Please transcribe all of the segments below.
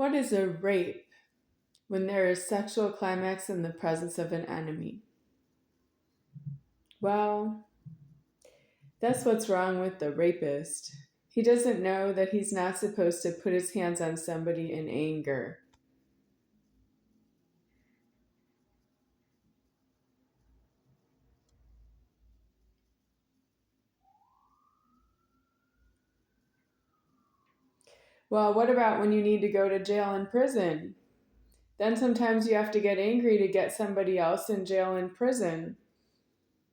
What is a rape? When there is sexual climax in the presence of an enemy. Well, that's what's wrong with the rapist. He doesn't know that he's not supposed to put his hands on somebody in anger. Well, what about when you need to go to jail and prison? Then sometimes you have to get angry to get somebody else in jail and prison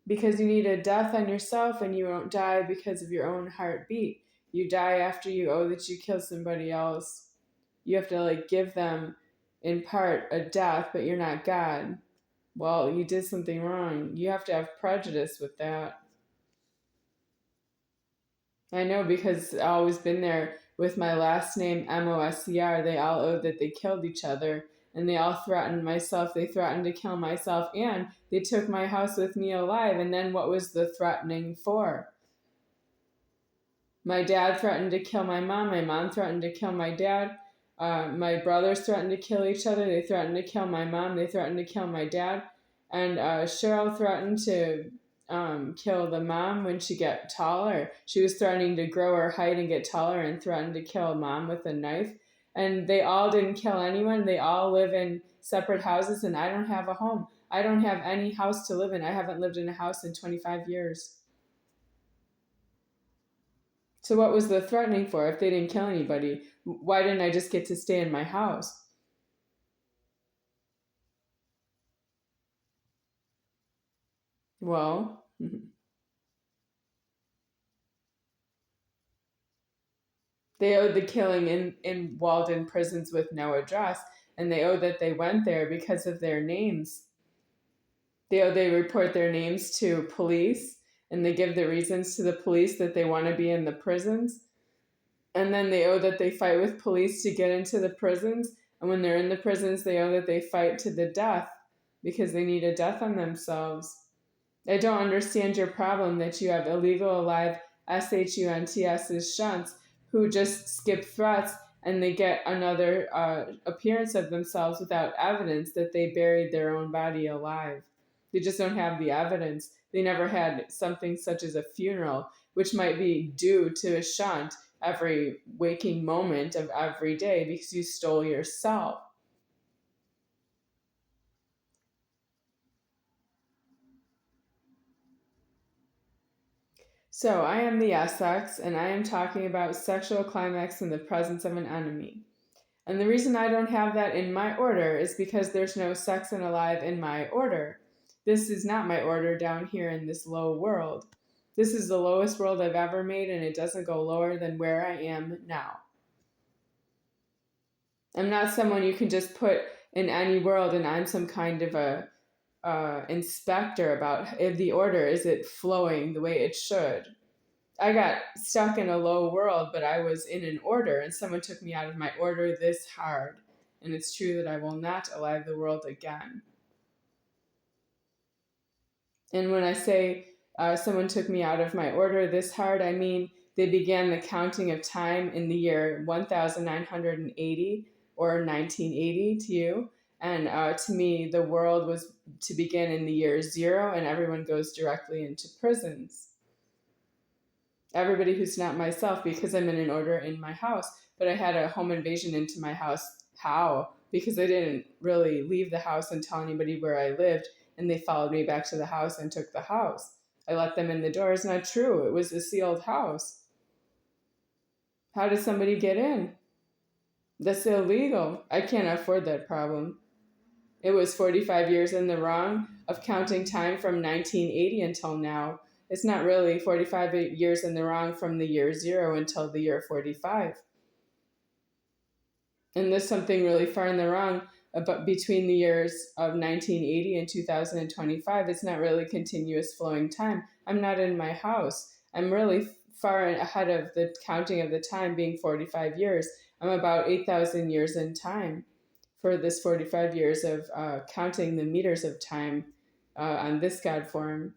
because you need a death on yourself and you won't die because of your own heartbeat. You die after you owe that you killed somebody else. You have to give them in part a death, but you're not God. Well, you did something wrong. You have to have prejudice with that. I know because I've always been there with my last name, Moscr. They all owed that they killed each other, and they all threatened myself. They threatened to kill myself, and they took my house with me alive. And then what was the threatening for? My dad threatened to kill my mom. My mom threatened to kill my dad. My brothers threatened to kill each other. They threatened to kill my mom. They threatened to kill my dad. And Cheryl threatened to kill the mom when she got taller. She was threatening to grow her height and get taller and threatened to kill mom with a knife. And they all didn't kill anyone. They all live in separate houses, and I don't have a home. I don't have any house to live in. I haven't lived in a house in 25 years. So what was the threatening for if they didn't kill anybody? Why didn't I just get to stay in my house? Well, they owed the killing in walled-in prisons with no address, and they owe that they went there because of their names. They report their names to police, and they give the reasons to the police that they want to be in the prisons. And then they owe that they fight with police to get into the prisons. And when they're in the prisons, they owe that they fight to the death because they need a death on themselves. I don't understand your problem that you have illegal alive SHUNTS's shunts who just skip threats and they get another appearance of themselves without evidence that they buried their own body alive. They just don't have the evidence. They never had something such as a funeral, which might be due to a shunt every waking moment of every day because you stole yourself. So I am the Essex, and I am talking about sexual climax in the presence of an enemy. And the reason I don't have that in my order is because there's no sex and alive in my order. This is not my order down here in this low world. This is the lowest world I've ever made, and it doesn't go lower than where I am now. I'm not someone you can just put in any world, and I'm some kind of a inspector about if the order is it flowing the way it should. I got stuck in a low world, but I was in an order, and someone took me out of my order this hard. And it's true that I will not alive the world again. And when I say someone took me out of my order this hard, I mean they began the counting of time in the year 1980 or 1980 to you. And to me, the world was to begin in the year 0, and everyone goes directly into prisons. Everybody who's not myself, because I'm in an order in my house. But I had a home invasion into my house. How? Because I didn't really leave the house and tell anybody where I lived, and they followed me back to the house and took the house. I let them in the door. It's not true. It was a sealed house. How did somebody get in? That's illegal. I can't afford that problem. It was 45 years in the wrong of counting time from 1980 until now. It's not really 45 years in the wrong from the year 0 until the year 45. And there's something really far in the wrong about between the years of 1980 and 2025. It's not really continuous flowing time. I'm not in my house. I'm really far ahead of the counting of the time being 45 years. I'm about 8,000 years in time for this 45 years of counting the meters of time on this God form.